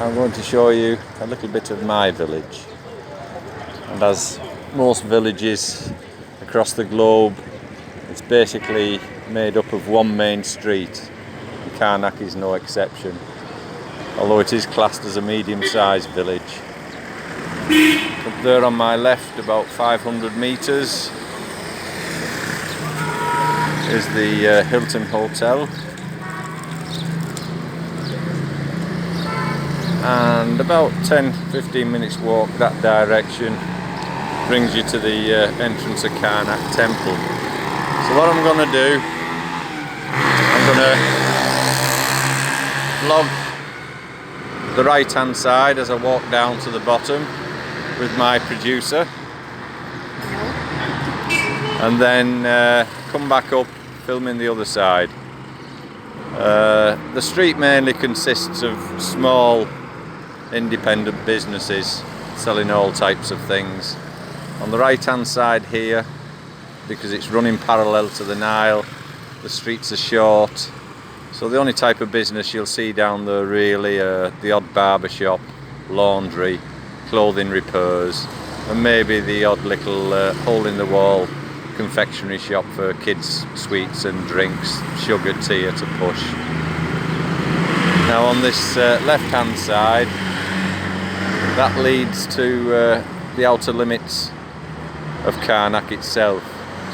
I'm going to show you a little bit of my village. And as most villages across the globe, it's basically made up of one main street. Karnak is no exception, although it is classed as a medium-sized village. Up there on my left, about 500 metres, is the Hilton Hotel, and about 10-15 minutes walk that direction brings you to the entrance of Karnak Temple. So what I'm going to do, I'm going to vlog the right hand side as I walk down to the bottom with my producer, and then come back up filming the other side. The street mainly consists of small independent businesses selling all types of things. On the right hand side here, because it's running parallel to the Nile, the streets are short, so the only type of business you'll see down there really are the odd barber shop, laundry, clothing repairs, and maybe the odd little hole in the wall confectionery shop for kids' sweets and drinks, sugar, tea to push. Now on this left hand side, that leads to the outer limits of Karnak itself.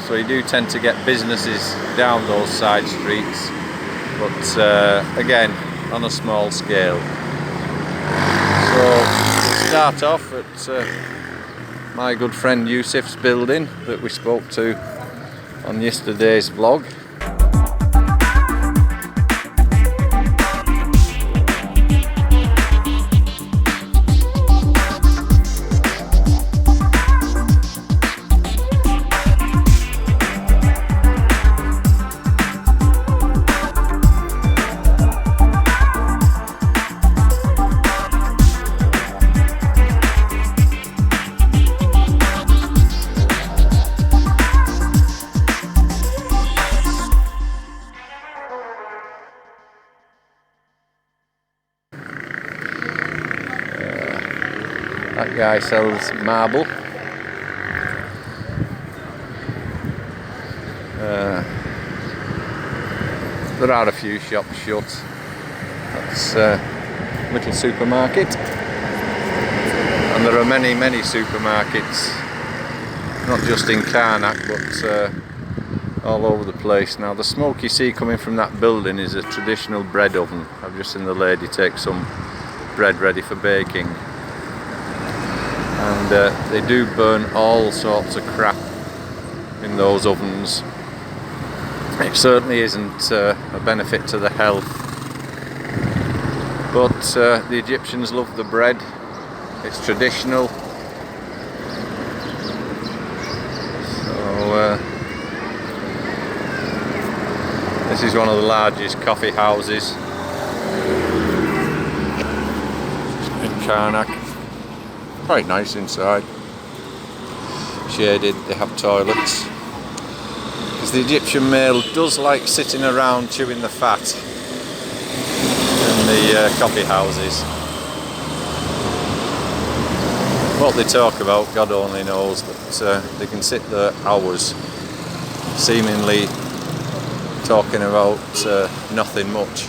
So you do tend to get businesses down those side streets, but again on a small scale. So we'll start off at my good friend Yusuf's building that we spoke to on yesterday's vlog. That guy sells marble. There are a few shops shut. That's a little supermarket. And there are many supermarkets, not just in Karnak, but all over the place. Now the smoke you see coming from that building is a traditional bread oven. I've just seen the lady take some bread ready for baking. And they do burn all sorts of crap in those ovens. It certainly isn't a benefit to the health, but the Egyptians love the bread. It's traditional. So this is one of the largest coffee houses in Karnak. Quite nice inside, shaded. They have toilets, because the Egyptian male does like sitting around chewing the fat in the coffee houses. What they talk about, God only knows, but they can sit there hours seemingly talking about nothing much.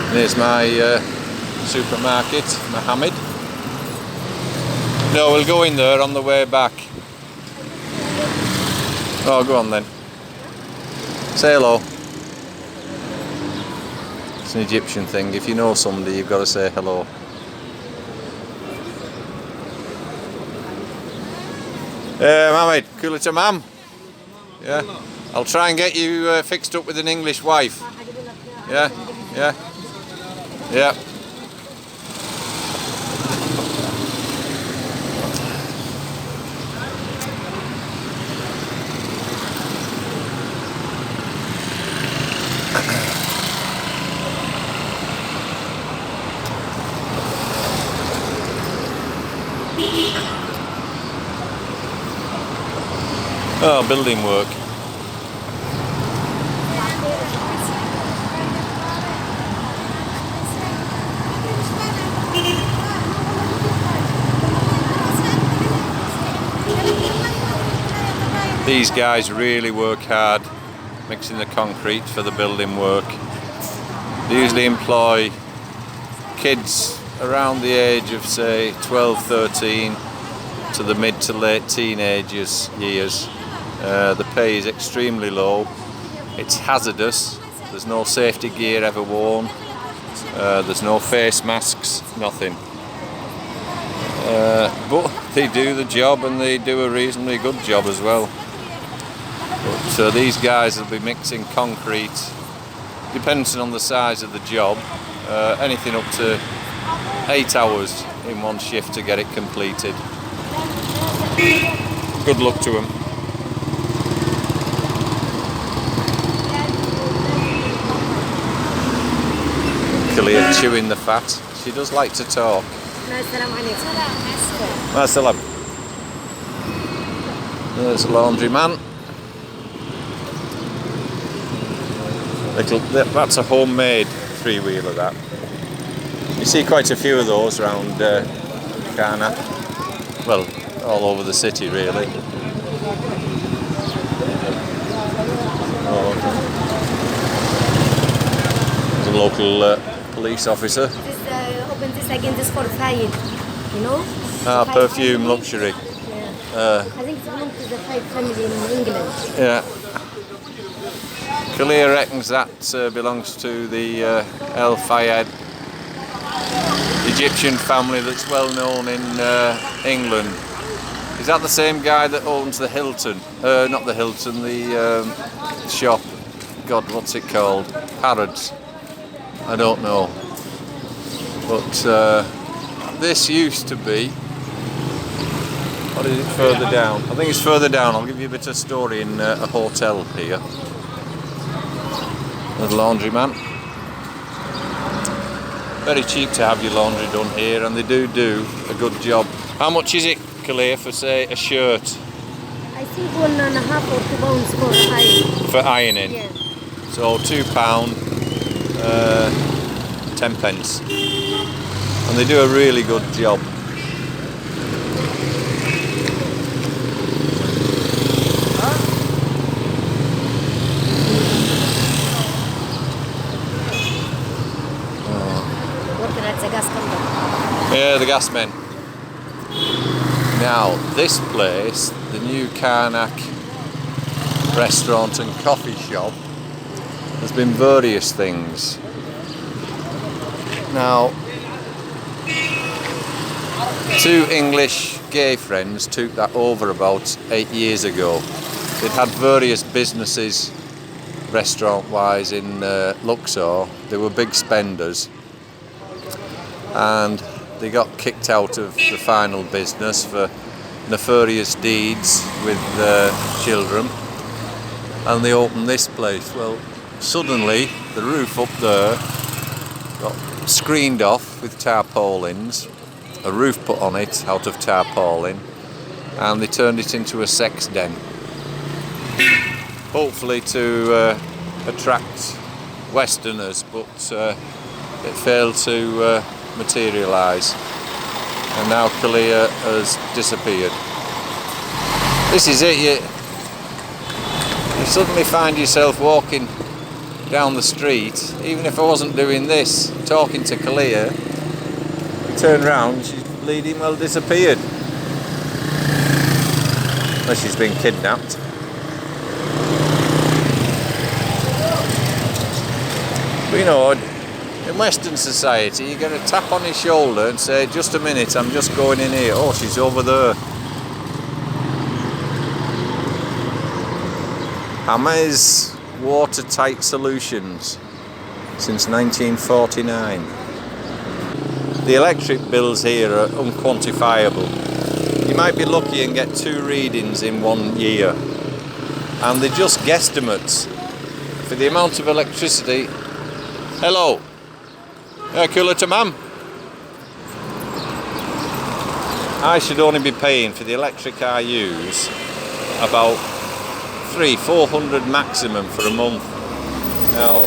And here's my supermarket, Mohammed. No, we'll go in there on the way back. Oh, go on then. Say hello. It's an Egyptian thing. If you know somebody, you've got to say hello. Mohammed, kula tamam? Yeah. I'll try and get you fixed up with an English wife. Yeah, yeah, yeah. Oh, building work. These guys really work hard mixing the concrete for the building work. They usually employ kids around the age of say 12, 13 to the mid to late teenage years. The pay is extremely low. It's hazardous. There's no safety gear ever worn. There's no face masks, nothing. But they do the job, and they do a reasonably good job as well. But these guys will be mixing concrete, depending on the size of the job, anything up to 8 hours in one shift to get it completed. Good luck to them. Clear chewing the fat. She does like to talk. Assalam. There's a laundry man. That's a homemade three-wheeler, that. You see quite a few of those around Karnak. Well, all over the city, really. Oh, there's a local police officer. Open this again just for flying, you know? Perfume luxury. Yeah. I think it's belongs to the Wright family in England. Yeah. Khalil reckons that belongs to the El Fayed Egyptian family that's well known in England. Is that the same guy that owns the Hilton? Not the Hilton, the shop. God, what's it called? Harrods. I don't know. But this used to be... What is it further down? I think it's further down. I'll give you a bit of story in a hotel here. There's a laundryman. Very cheap to have your laundry done here, and they do a good job. How much is it, Khalil, for say a shirt? I think 1.5 or 2 pounds for ironing. For ironing? Yeah. So £2, 10 pence. And they do a really good job. Yeah, the gas men. Now, this place, the new Karnak restaurant and coffee shop, there's been various things. Now, 2 English gay friends took that over about 8 years ago. They'd had various businesses, restaurant-wise, in Luxor. They were big spenders. And they got kicked out of the final business for nefarious deeds with children, and they opened this place. Well, suddenly the roof up there got screened off with tarpaulins, a roof put on it out of tarpaulin, and they turned it into a sex den, hopefully to attract Westerners, but it failed to materialise, and now Kalia has disappeared. This is it. You suddenly find yourself walking down the street. Even if I wasn't doing this, talking to Kalia, you turn round, she's bleeding well disappeared. Unless she's been kidnapped. But you know, in Western society, you get a tap on his shoulder and say, just a minute, I'm just going in here. Oh, she's over there. Hammers watertight solutions since 1949. The electric bills here are unquantifiable. You might be lucky and get 2 readings in 1 year. And they're just guesstimates for the amount of electricity. Hello. Kula tamam. I should only be paying for the electric I use about 300-400 maximum for a month. Now,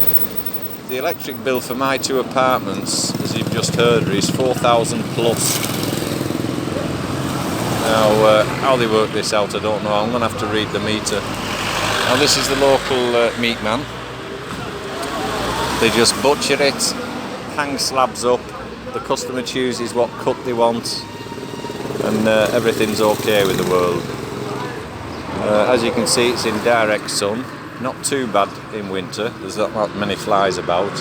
the electric bill for my 2 apartments, as you've just heard, is 4,000 plus. Now, how they work this out, I don't know. I'm going to have to read the meter. Now, this is the local meat man. They just butcher it, hang slabs up. The customer chooses what cut they want, and everything's okay with the world. As you can see, it's in direct sun. Not too bad in winter. There's not that many flies about.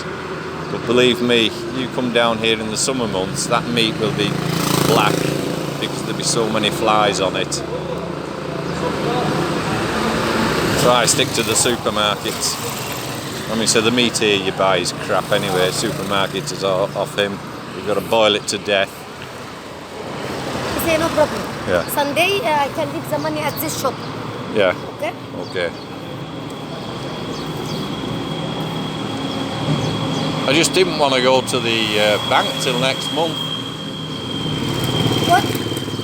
But believe me, you come down here in the summer months, that meat will be black because there'll be so many flies on it. So I stick to the supermarkets. I mean, so the meat here you buy is crap anyway. Supermarkets is off him. You've got to boil it to death. Say no problem. Yeah. Sunday I can leave the money at this shop. Yeah. Okay? Okay. I just didn't want to go to the bank till next month. What?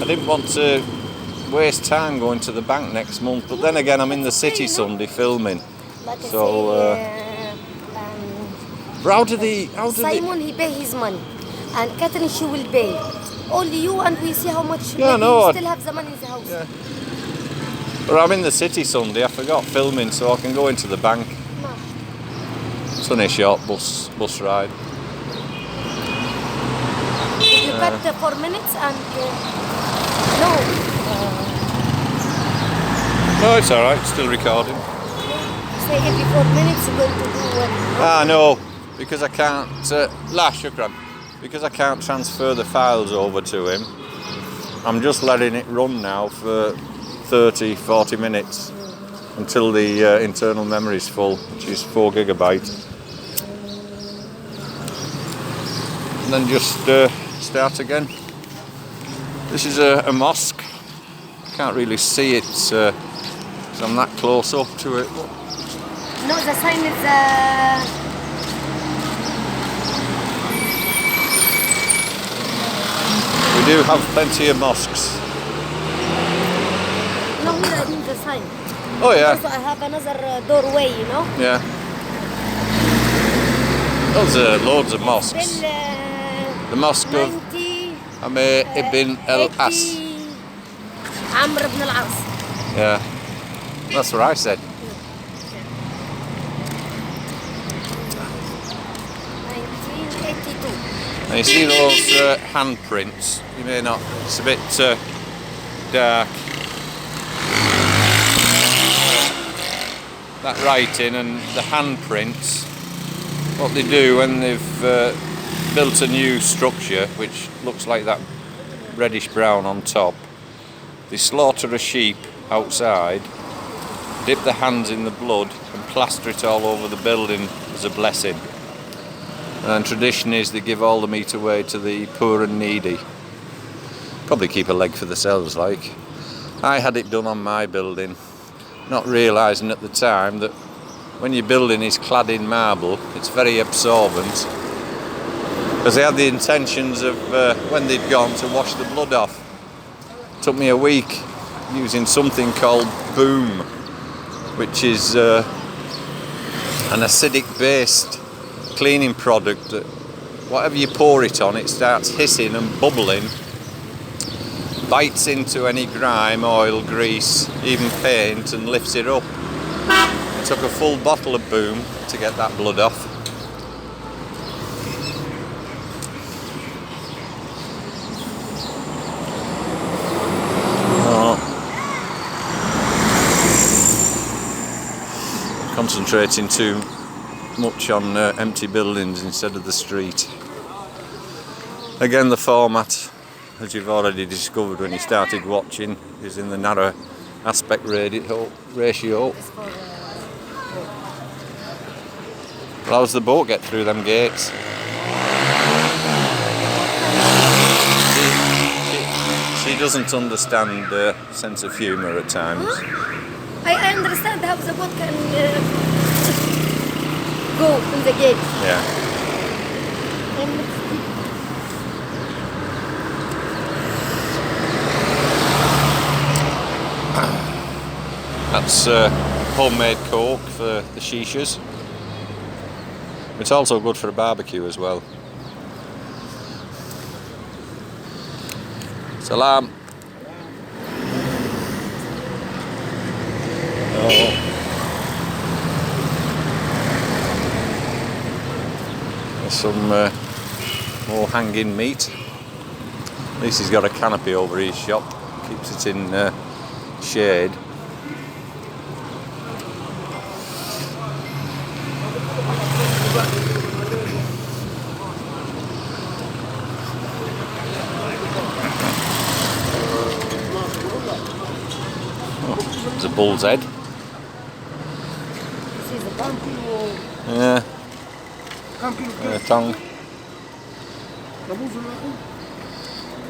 I didn't want to waste time going to the bank next month, but then again I'm in the city Sunday filming. But So, but how do Simon he pay his money, and Catherine she will pay. Only you and we see how much. Yeah, maybe no, you I- still have the money in the house. Yeah. But I'm in the city Sunday, I forgot filming, so I can go into the bank. No. It's only a short bus ride. You cut 4 minutes and no. No, it's alright, still recording. Say every 4 minutes you're going to do Ah, no, because I can't, shukran, because I can't transfer the files over to him. I'm just letting it run now for 30-40 minutes until the internal memory is full, which is 4 gigabyte. And then just start again. This is a mosque. Can't really see it, so I'm that close up to it. No, the sign is We do have plenty of mosques. no, here I mean the sign. Oh yeah, Also I have another doorway, you know. yeah. There's loads of mosques. Till The mosque of 90 Amir ibn al-As. 80 Amr ibn al-As. Yeah, that's what I said. 1982. And you see those handprints? You may not. It's a bit dark. That writing and the handprints. What they do when they've built a new structure, which looks like that reddish brown on top, they slaughter a sheep outside, dip their hands in the blood and plaster it all over the building as a blessing. And tradition is they give all the meat away to the poor and needy. Probably keep a leg for themselves, like. I had it done on my building, not realising at the time that when your building is clad in marble, it's very absorbent. Because they had the intentions of, when they'd gone, to wash the blood off. It took me a week using something called boom, which is an acidic-based cleaning product that whatever you pour it on, it starts hissing and bubbling, bites into any grime, oil, grease, even paint, and lifts it up. It took a full bottle of boom to get that blood off. Concentrating too much on empty buildings instead of the street. Again, the format, as you've already discovered when you started watching, is in the narrow aspect ratio. How does the boat get through them gates? She doesn't understand sense of humour at times. I understand how the boat can go in the gate. Yeah. That's homemade coke for the shishas. It's also good for a barbecue as well. Salam. Oh. There's some more hanging meat. At least he's got a canopy over his shop, keeps it in shade. Oh, there's a bull's head. Yeah. Tongue.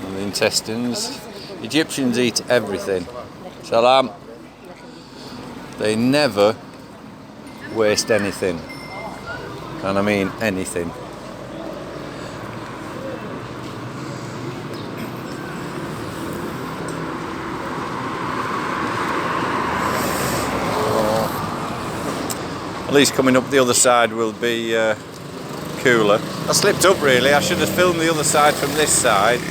And the intestines. Egyptians eat everything. Salam. They never waste anything. And I mean anything. At least coming up the other side will be cooler. I slipped up really. I should have filmed the other side from this side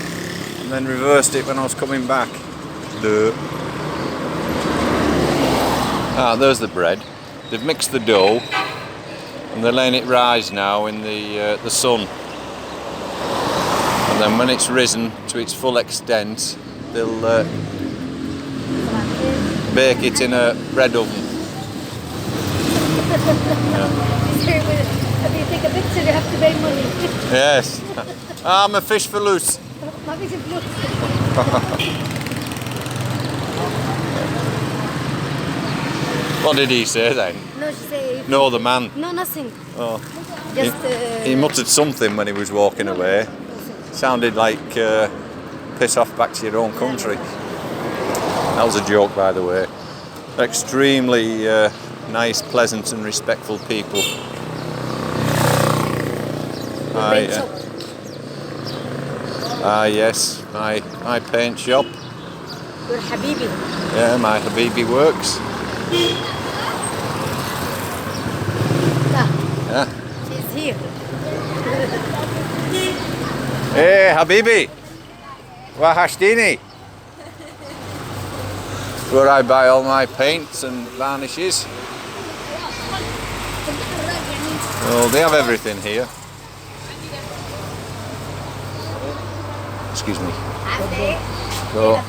and then reversed it when I was coming back. Duh. Ah, there's the bread. They've mixed the dough and they're letting it rise now in the sun. And then when it's risen to its full extent, they'll bake it in a bread oven. If you take a picture, you have to pay money. Yes. I'm a fish for loose. What did he say then? No, she said. No, the man. No, nothing. Oh. Just. He muttered something when he was walking away. Sounded like piss off back to your own country. That was a joke, by the way. Extremely nice, pleasant and respectful people. Yes, my paint shop. Your Habibi. Yeah, my Habibi works. Yeah. She's here. Hey Habibi, wahashtini. Where I buy all my paints and varnishes. Well, they have everything here. Excuse me. So,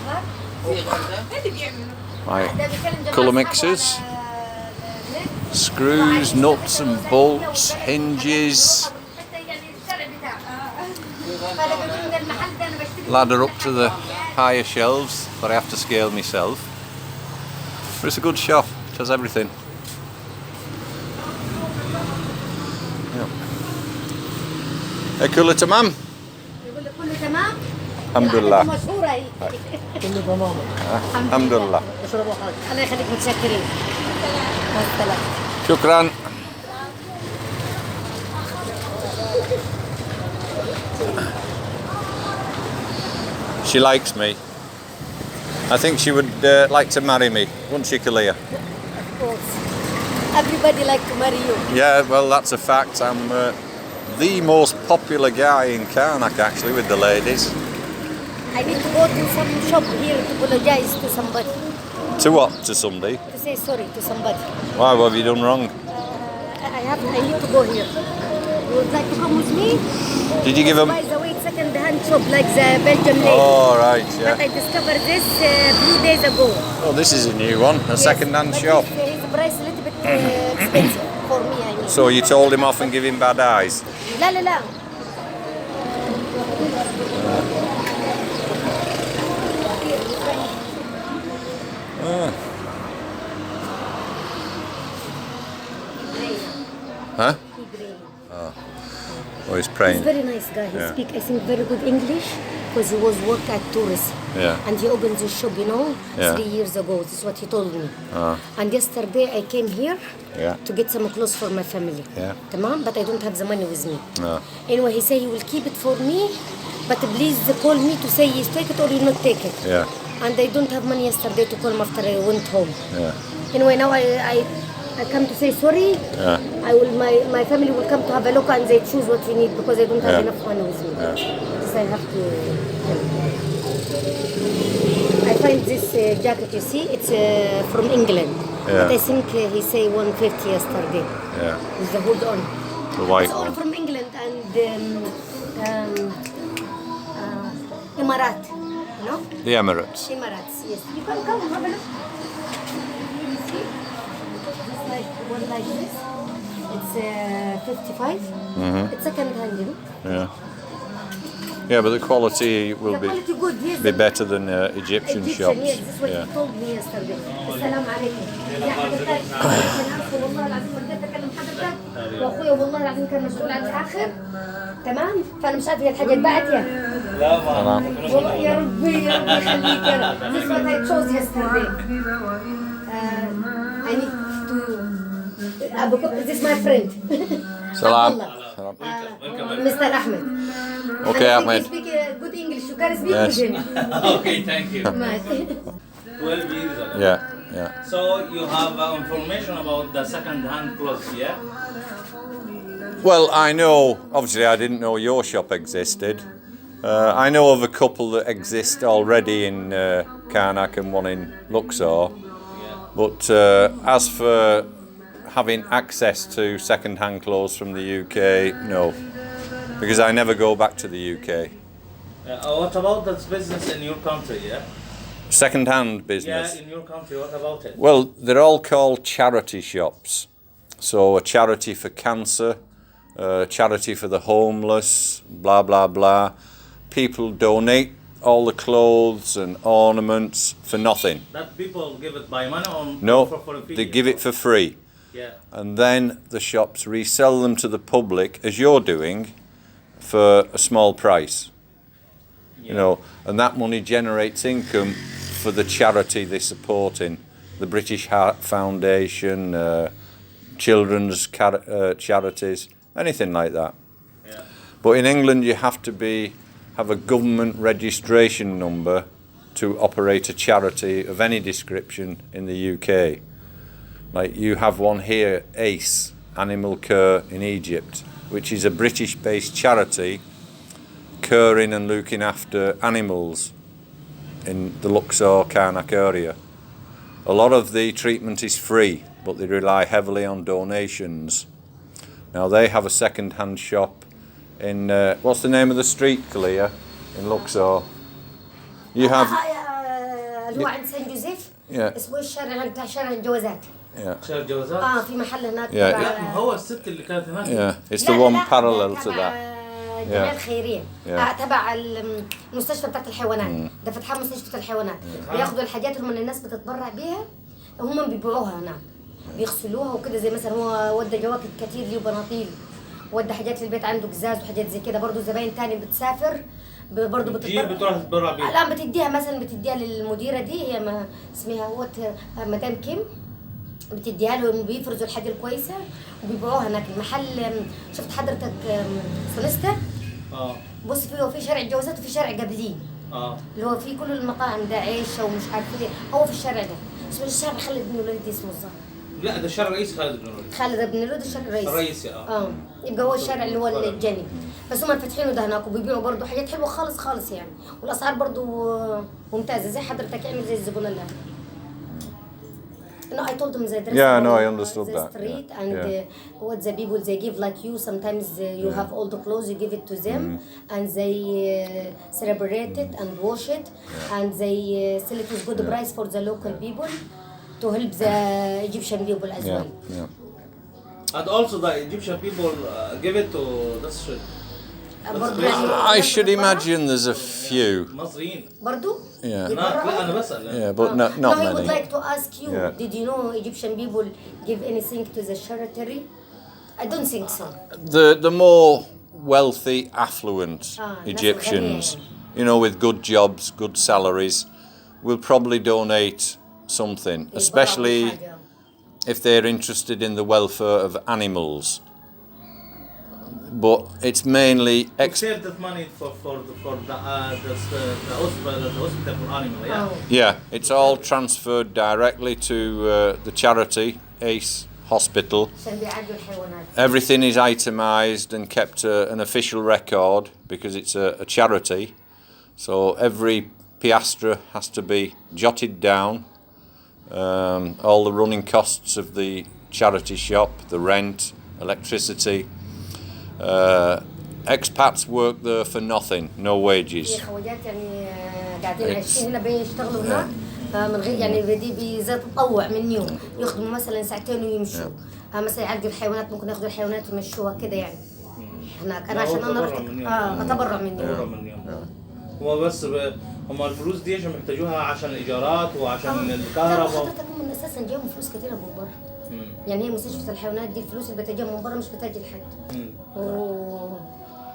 my colour mixers, screws, nuts and bolts, hinges, ladder up to the higher shelves, but I have to scale myself. But it's a good shop, it has everything. Yeah. كله تمام؟ كله تمام؟ الحمد لله. مشهورة هي. كله تمام. الحمد لله. اشربوا حاجة. الله يخليك متشكرين. مع السلامة. شكرا. She likes me. I think she would like to marry me, wouldn't she, Kalia? Of course. Everybody like to marry you. Yeah, well, that's a fact. I'm the most popular guy in Karnak, actually, with the ladies. I need to go to some shop here to apologize to somebody. To what? To somebody? To say sorry to somebody. Why? What have you done wrong? I need to go here. You would like to come with me? Did you give them? By the way, second-hand shop like the Belgian lady. Oh, right, yeah. But I discovered this a few days ago. Oh, this is a new one, a second-hand shop. His price a little bit expensive for me, I mean. So you told him off and give him bad eyes? لا لا لا. Huh? Oh, he's praying. He's very nice guy. He Yeah. speak, I think, very good English because he was work at tourist. Yeah. And he opened this shop, Yeah. 3 years ago. This is what he told me. Ah. And yesterday I came here Yeah. to get some clothes for my family. Yeah. Tamam? But I don't have the money with me. No. Anyway, he said he will keep it for me, but please call me to say you take it or you not take it. Yeah. And I don't have money yesterday to call him after I went home. Yeah. Anyway, now I come to say sorry. Yeah. My family will come to have a look and they choose what we need because I don't have Yeah. enough money with me. Yeah. This I have to. I find this jacket. You see, it's from England. But I think he say 150 yesterday. Yeah. With the hood on. The white It's all one. from England and Emirat. You know? The Emirates. Emirates, yes. You can come have a look. You see? Just like one like this. It's 55. It's second hand, you know? Yeah. Yeah, but the quality will The be quality good, yes. better than Egyptian shops. Yes, this is what Yeah. he told me yesterday. السلام عليكم. يا حضرتك أنا عارفة والله العظيم ما قدرت أكلم حضرتك وأخويا والله العظيم كان مسؤول عن الآخر. تمام؟ فأنا مش عارفة هي الحاجة اتباعت يا. والله يا ربي يا ربي يخليك يا رب. This is what I chose yesterday. I need to. This is my friend. Salam. Mr. Ahmed. Okay, I think Ahmed. you speak good English. You can speak Yes. with him. Okay, thank you. 12 years ago. Yeah, yeah. So you have information about the second-hand clothes, yeah? Well, I know, obviously I didn't know your shop existed. I know of a couple that exist already in Karnak and one in Luxor. But as for having access to second-hand clothes from the UK, no. Because I never go back to the UK. What about that business in your country, yeah? Second-hand business. Yeah, in your country, what about it? Well, they're all called charity shops. So a charity for cancer, a charity for the homeless, blah, blah, blah. People donate all the clothes and ornaments for nothing. That people give it by money or No, for a fee? they give it for free. Yeah. And then the shops resell them to the public, as you're doing, for a small price. You know, and that money generates income for the charity they're supporting, the British Heart Foundation, children's charities, anything like that. Yeah. But in England, you have to have a government registration number to operate a charity of any description in the UK. Like you have one here, ACE, Animal Care in Egypt, which is a British-based charity caring and looking after animals in the Luxor, Karnak area. A lot of the treatment is free, but they rely heavily on donations. Now they have a second-hand shop in, what's the name of the street, Kalia, in Luxor? You have... اللي هو عند سان جوزيف. Yeah. اسمه الشارع بتاع شارع الجوازات. Yeah. شهر جوازات؟ في محل هناك. Yeah. لا ما هو الست اللي كانت هناك. Yeah, it's the one parallel to that. الجمعية الخيرية. Yeah. تبع المستشفى بتاعت الحيوانات. ده فتحها مستشفى الحيوانات. بياخدوا الحاجات اللي الناس بتتبرع بيها هم بيبيعوها هناك. بيغسلوها وكده زي مثلا هو ودى جواكت كتير ليه وبناطيل. ودى حاجات للبيت عنده قزاز وحاجات زي كده برضه زباين تاني بتسافر برضه بتروح تتبرع بيها. لا بتديها مثلا بتديها للمديره دي هي ما اسمها مدام كيم بتديها لهم بيفرزوا الحاجه الكويسه وبيبيعوها هناك المحل. شفت حضرتك سونستا؟ بص في شارع الجوازات وفي شارع قبليه اللي هو فيه كل المطاعم ده عيشه ومش عارف ايه. هو في الشارع ده اسمه الشارع خالد بن الوليد اسمه الظاهر. لا ده الشارع الرئيسي خالد بن الوليد. خالد بن الوليد الشارع الرئيسي. الرئيسي يبقى هو الشارع اللي هو الجانبي. بس هم فاتحينه ده هناك وبيبيعوا برضه حاجات حلوه خالص خالص يعني والاسعار برضه ممتازه زي حضرتك اعمل زي الزبونه اللي No, I told them the dress. Yeah, no, I understood the that. street Yeah. and Yeah. what the people they give like you. Sometimes you have all the clothes, you give it to them, and they celebrate it and wash it, and they sell it with good price for the local people to help the Egyptian people as well. Yeah. And also the Egyptian people give it to this I should imagine there's a few. مصريين. برضو؟ Yeah. لا أنا بسأل. Yeah, but not No, I many. would like to ask you, did you know Egyptian people give anything to the charity? I don't think so. The more wealthy, affluent that's Egyptians, okay. you know, with good jobs, good salaries, will probably donate something, especially if they're interested in the welfare of animals. But it's mainly save that money for the hospital for animal, yeah. Yeah, it's all transferred directly to the charity, ACE Hospital. Everything is itemised and kept an official record because it's a charity. So every piastra has to be jotted down all the running costs of the charity shop, the rent, electricity. Expats work there for nothing, no wages. في خواجات يعني قاعدين عايشين هنا بيشتغلوا هناك من غير يعني بدي بزي تطوع من يوم يخدموا مثلا ساعتين ويمشوا مثلا يعالجوا الحيوانات ممكن ياخذوا الحيوانات ويمشوها كده يعني هناك انا عشان انا رحت اتبرع من يوم هو بس هم الفلوس دي عشان محتاجوها عشان الايجارات وعشان لا الكهرباء حضرتك من اساسا جايبهم فلوس كتيره من بره يعني هي مستشفى الحيوانات دي الفلوس اللي بتجيها من بره مش بتجي لحد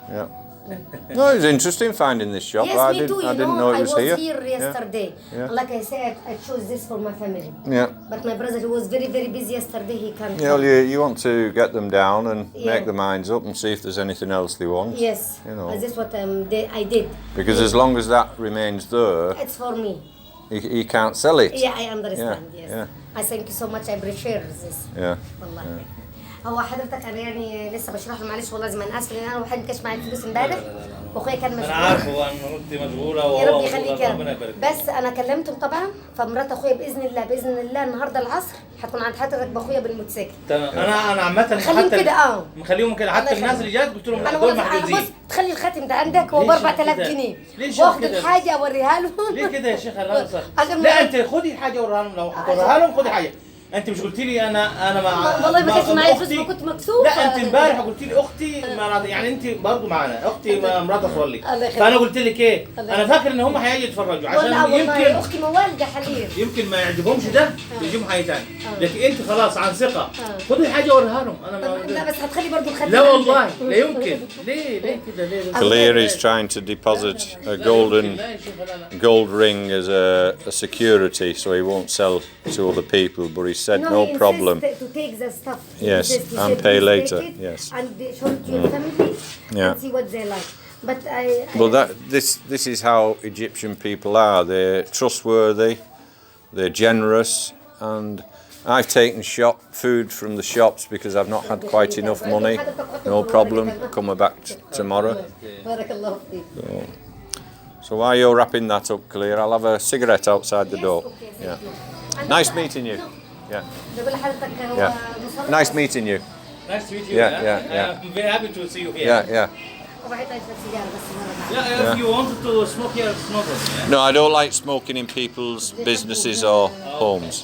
Yeah. No, it was interesting finding this shop. Yes, I me too. I didn't know it was I was here. here yesterday. Yeah. Like I said, I chose this for my family. Yeah. But my brother, he was very, very busy yesterday. He can't. You know, you want to get them down and Yeah. make their minds up and see if there's anything else they want. Yes. You know. That's what I did. Because as long as that remains there, It's for me. he can't sell it. Yeah, I understand. Yeah, Yes. yeah. I thank you so much. I appreciate this. Yeah. والله. هو حضرتك انا يعني لسه بشرح له معلش والله زي ما انا اسف لان انا الوحيد ما كانش معايا فلوس امبارح واخويا كان مشغول. انا عارفه ان انت مشغوله يا رب وهو يخليك يا رب. بس انا كلمتهم طبعا فمرات اخويا باذن الله النهارده العصر هتكون عند حضرتك باخويا بالموتوسيكل. تمام انا عامه خليهم كده مخليهم كده حتى الناس اللي جات قلت لهم دول محجوزين. بص تخلي الخاتم ده عندك هو ب 4000 جنيه واخد الحاجه اوريها لهم. ليه كده يا شيخ لا انت خدي الحاجه وريها لهم لو هتوريها لهم خدي حاجه. انت مش قلت لي انا ما والله ما كانش معايا فلوس ما كنت مكسوف. لا انت امبارح قلت لي اختي يعني انت برضه معانا اختي مرات اصلي فانا قلت لك ايه انا فاكر ان هم هيجوا يتفرجوا عشان يمكن اختي موالده حليب يمكن ما يعجبهمش ده يجيبوا حاجه ثانيه لكن انت خلاص عن ثقه خدي الحاجه وريها لهم انا لا بس هتخلي برضه الخاتم. لا والله لا يمكن ليه كده ليه Kalir is trying to deposit a gold ring as a security so he won't sell to other people, but he said no problem. To take the stuff. Yes, and pay later. Yes. And show it to your family. Yeah. And see what they like. But Well, this is how Egyptian people are. They're trustworthy, they're generous, and I've taken food from the shops because I've not had quite enough money. No problem. Coming back tomorrow. Barakallahu feek. So while you're wrapping that up, Kalir, I'll have a cigarette outside the door. Okay, Yeah. Nice meeting you. Yeah. بقول لحضرتك هو Yeah. Nice meeting you. Nice to meet you. Yeah. I'm very happy to see you here. Yeah. وبعد اشرب سيجاره بس مره Yeah, if you wanted to smoke here, smoke it. No, I don't like smoking in people's businesses or homes.